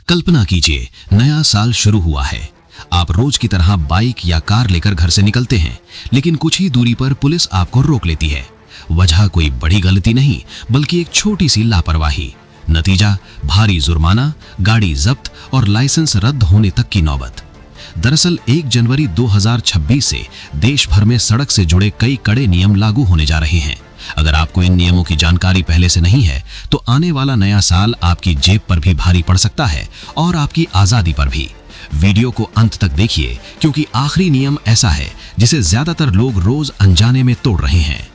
कल्पना कीजिए, नया साल शुरू हुआ है। आप रोज की तरह बाइक या कार लेकर घर से निकलते हैं, लेकिन कुछ ही दूरी पर पुलिस आपको रोक लेती है। वजह कोई बड़ी गलती नहीं, बल्कि एक छोटी सी लापरवाही। नतीजा भारी जुर्माना, गाड़ी जब्त और लाइसेंस रद्द होने तक की नौबत। दरअसल 1 जनवरी 2026 से देश भर में सड़क से जुड़े कई कड़े नियम लागू होने जा रहे हैं। अगर आपको इन नियमों की जानकारी पहले से नहीं है, तो आने वाला नया साल आपकी जेब पर भी भारी पड़ सकता है और आपकी आजादी पर भी। वीडियो को अंत तक देखिए, क्योंकि आखिरी नियम ऐसा है जिसे ज्यादातर लोग रोज अनजाने में तोड़ रहे हैं।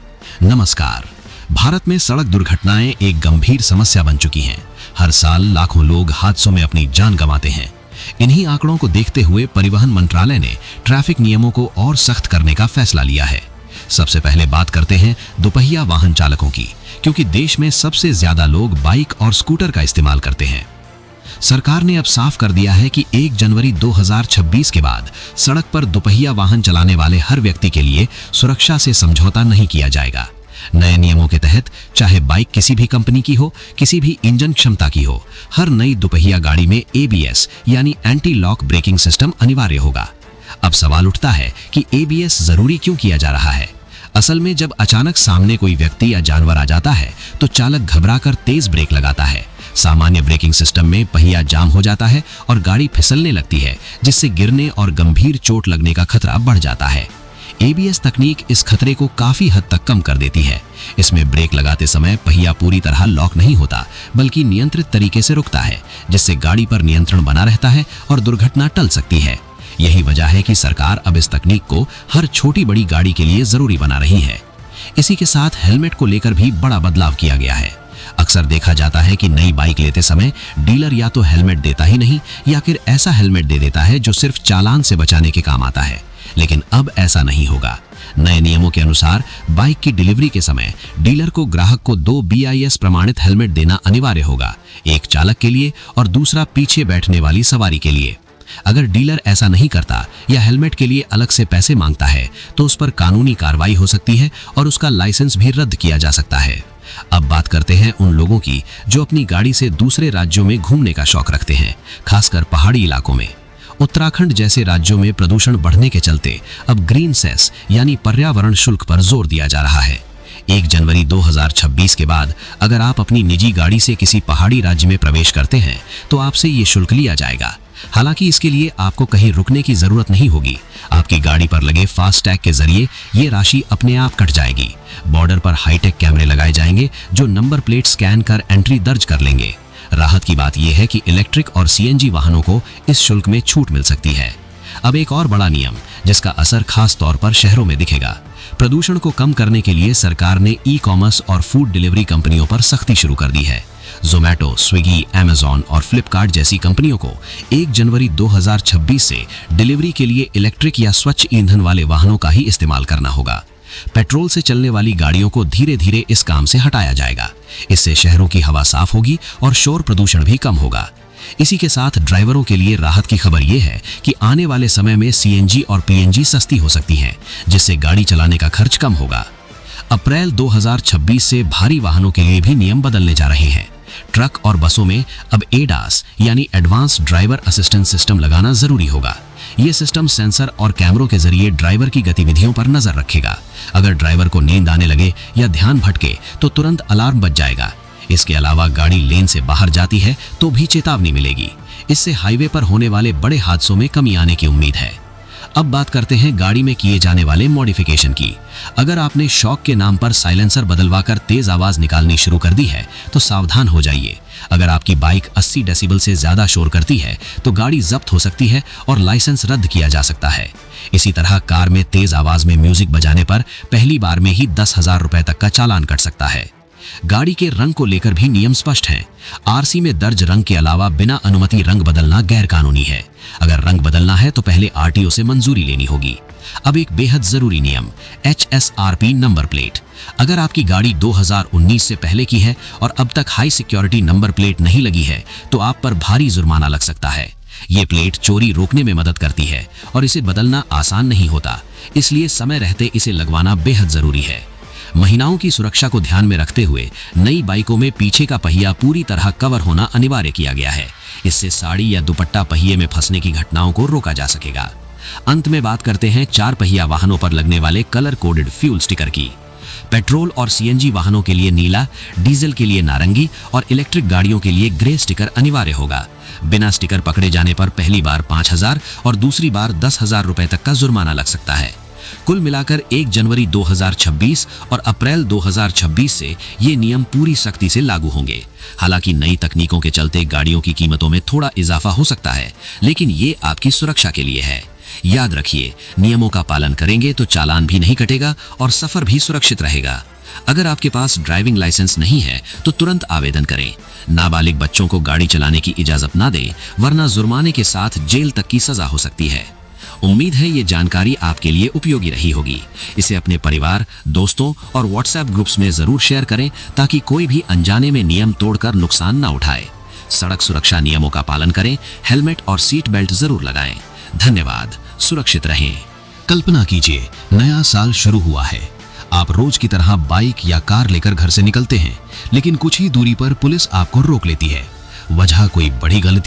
नमस्कार। भारत में सड़क दुर्घटनाएं एक गंभीर समस्या बन चुकी हैं। हर साल लाखों लोग हादसों में अपनी जान गंवाते हैं। इन्हीं आंकड़ों को देखते हुए परिवहन मंत्रालय ने ट्रैफिक नियमों को और सख्त करने का फैसला लिया है। सबसे पहले बात करते हैं दोपहिया वाहन चालकों की, क्योंकि देश में सबसे ज्यादा लोग बाइक और स्कूटर का इस्तेमाल करते हैं। सरकार ने अब साफ कर दिया है कि 1 जनवरी 2026 के बाद सड़क पर दोपहिया वाहन चलाने वाले हर व्यक्ति के लिए सुरक्षा से समझौता नहीं किया जाएगा। नए नियमों के तहत चाहे बाइक किसी भी कंपनी की हो, किसी भी इंजन क्षमता की हो, हर नई दोपहिया गाड़ी में ABS यानी एंटी लॉक ब्रेकिंग सिस्टम अनिवार्य होगा। अब सवाल उठता है कि ABS जरूरी क्यों किया जा रहा है? असल में जब अचानक सामने कोई व्यक्ति या जानवर आ जाता है, तो चालक घबराकर तेज ब्रेक लगाता है। सामान्य ब्रेकिंग सिस्टम में पहिया जाम हो जाता है और गाड़ी फिसलने लगती है, जिससे गिरने और गंभीर चोट लगने का खतरा बढ़ जाता है। ABS तकनीक इस खतरे को काफी हद तक कम कर देती है। इसमें ब्रेक लगाते समय पहिया पूरी तरह लॉक नहीं होता, बल्कि नियंत्रित तरीके से रुकता है, जिससे गाड़ी पर नियंत्रण बना रहता है और दुर्घटना टल सकती है। यही वजह है कि सरकार अब इस तकनीक को हर छोटी बड़ी गाड़ी के लिए जरूरी बना रही है। इसी के साथ हेलमेट को लेकर भी बड़ा बदलाव किया गया है। अक्सर देखा जाता है कि नई बाइक लेते समय डीलर या तो हेलमेट देता ही नहीं, या फिर ऐसा हेलमेट दे देता है जो सिर्फ चालान से बचाने के काम आता है। लेकिन अब ऐसा नहीं होगा। नए नियमों के अनुसार बाइक की डिलीवरी के समय डीलर को ग्राहक को 2 BIS प्रमाणित हेलमेट देना अनिवार्य होगा, एक चालक के लिए और दूसरा पीछे बैठने वाली सवारी के लिए। अगर डीलर ऐसा नहीं करता या हेलमेट के लिए अलग से पैसे मांगता है, तो उस पर कानूनी कार्रवाई हो सकती है और उसका लाइसेंस भी रद्द किया जा सकता है। अब बात करते हैं उन लोगों की जो अपनी गाड़ी से दूसरे राज्यों में घूमने का शौक रखते हैं, खासकर पहाड़ी इलाकों में। उत्तराखंड जैसे राज्यों में प्रदूषण बढ़ने के चलते अब ग्रीन सेस यानी पर्यावरण शुल्क पर जोर दिया जा रहा है। 1 जनवरी 2026 के बाद अगर आप अपनी निजी गाड़ी से किसी पहाड़ी राज्य में प्रवेश करते हैं, तो आपसे ये शुल्क लिया जाएगा। हालांकि इसके लिए आपको कहीं रुकने की जरूरत नहीं होगी। आपकी गाड़ी पर लगे फास्टैग के जरिए ये राशि अपने आप कट जाएगी। बॉर्डर पर हाईटेक कैमरे लगाए जाएंगे जो नंबर प्लेट स्कैन कर एंट्री दर्ज कर लेंगे। राहत की बात यह है कि इलेक्ट्रिक और CNG वाहनों को इस शुल्क में छूट मिल सकती है। अब एक और बड़ा नियम जिसका असर खास तौर पर शहरों में दिखेगा। प्रदूषण को कम करने के लिए सरकार ने ई-कॉमर्स और फूड डिलीवरी कंपनियों पर सख्ती शुरू कर दी है। जोमैटो, स्विगी, अमेजॉन और फ्लिपकार्ट जैसी कंपनियों को 1 जनवरी 2026 से डिलीवरी के लिए इलेक्ट्रिक या स्वच्छ ईंधन वाले वाहनों का ही इस्तेमाल करना होगा। पेट्रोल से चलने वाली गाड़ियों को धीरे धीरे इस काम से हटाया जाएगा। इससे शहरों की हवा साफ होगी और शोर प्रदूषण भी कम होगा। इसी के साथ ड्राइवरों के लिए राहत की खबर यह है कि आने वाले समय में CNG और PNG सस्ती हो सकती हैं, जिससे गाड़ी चलाने का खर्च कम होगा। अप्रैल 2026 से भारी वाहनों के लिए भी नियम बदलने जा रहे हैं। ट्रक और बसों में अब ADAS यानी एडवांस ड्राइवर असिस्टेंस सिस्टम लगाना जरूरी होगा। ये सिस्टम सेंसर और कैमरों के जरिए ड्राइवर की गतिविधियों पर नजर रखेगा। अगर ड्राइवर को नींद आने लगे या ध्यान भटके, तो तुरंत अलार्म बज जाएगा। इसके अलावा गाड़ी लेन से बाहर जाती है तो भी चेतावनी मिलेगी। इससे हाईवे पर होने वाले बड़े हादसों में कमी आने की उम्मीद है। अब बात करते हैं गाड़ी में किए जाने वाले मॉडिफिकेशन की। अगर आपने शौक के नाम पर साइलेंसर बदलवाकर तेज आवाज निकालनी शुरू कर दी है, तो सावधान हो जाइए। अगर आपकी बाइक 80 डेसिबल से ज्यादा शोर करती है, तो गाड़ी जब्त हो सकती है और लाइसेंस रद्द किया जा सकता है। इसी तरह कार में तेज आवाज में म्यूजिक बजाने पर पहली बार में ही 10,000 रुपए तक का चालान कट सकता है। गाड़ी के रंग को लेकर भी नियम स्पष्ट हैं। RC में दर्ज रंग के अलावा बिना अनुमति रंग बदलना गैर कानूनी है। अगर रंग बदलना है तो पहले RTO से मंजूरी लेनी होगी। अब एक बेहद जरूरी नियम, HSRP नंबर प्लेट। अगर आपकी गाड़ी 2019 से पहले की है और अब तक हाई सिक्योरिटी नंबर प्लेट नहीं लगी है, तो आप पर भारी जुर्माना लग सकता है। ये प्लेट चोरी रोकने में मदद करती है और इसे बदलना आसान नहीं होता, इसलिए समय रहते इसे लगवाना बेहद जरूरी है। महिलाओं की सुरक्षा को ध्यान में रखते हुए नई बाइकों में पीछे का पहिया पूरी तरह कवर होना अनिवार्य किया गया है। इससे साड़ी या दुपट्टा पहिए में फंसने की घटनाओं को रोका जा सकेगा। अंत में बात करते हैं 4 पहिया वाहनों पर लगने वाले कलर कोडेड फ्यूल स्टिकर की। पेट्रोल और सीएनजी वाहनों के लिए नीला, डीजल के लिए नारंगी और इलेक्ट्रिक गाड़ियों के लिए ग्रे स्टिकर अनिवार्य होगा। बिना स्टिकर पकड़े जाने पर पहली बार 5,000 और दूसरी बार 10,000 रुपए तक का जुर्माना लग सकता है। कुल मिलाकर 1 जनवरी 2026 और अप्रैल 2026 से ये नियम पूरी सख्ती से लागू होंगे। हालांकि नई तकनीकों के चलते गाड़ियों की कीमतों में थोड़ा इजाफा हो सकता है, लेकिन ये आपकी सुरक्षा के लिए है। याद रखिए, नियमों का पालन करेंगे तो चालान भी नहीं कटेगा और सफर भी सुरक्षित रहेगा। अगर आपके पास ड्राइविंग लाइसेंस नहीं है तो तुरंत आवेदन करें। नाबालिग बच्चों को गाड़ी चलाने की इजाजत ना दें, वरना जुर्माने के साथ जेल तक की सजा हो सकती है। उम्मीद है ये जानकारी आपके लिए उपयोगी रही होगी। इसे अपने परिवार, दोस्तों और व्हाट्सएप ग्रुप्स में जरूर शेयर करें ताकि कोई भी अनजाने में नियम तोड़कर नुकसान ना उठाए। सड़क सुरक्षा नियमों का पालन करें, हेलमेट और सीट बेल्ट जरूर लगाएं। धन्यवाद। सुरक्षित रहें। कल्पना कीजिए, नया साल शुरू हुआ है। आप रोज की तरह बाइक या कार लेकर घर से निकलते हैं, लेकिन कुछ ही दूरी पर पुलिस आपको रोक लेती है। वजह कोई बड़ी गलती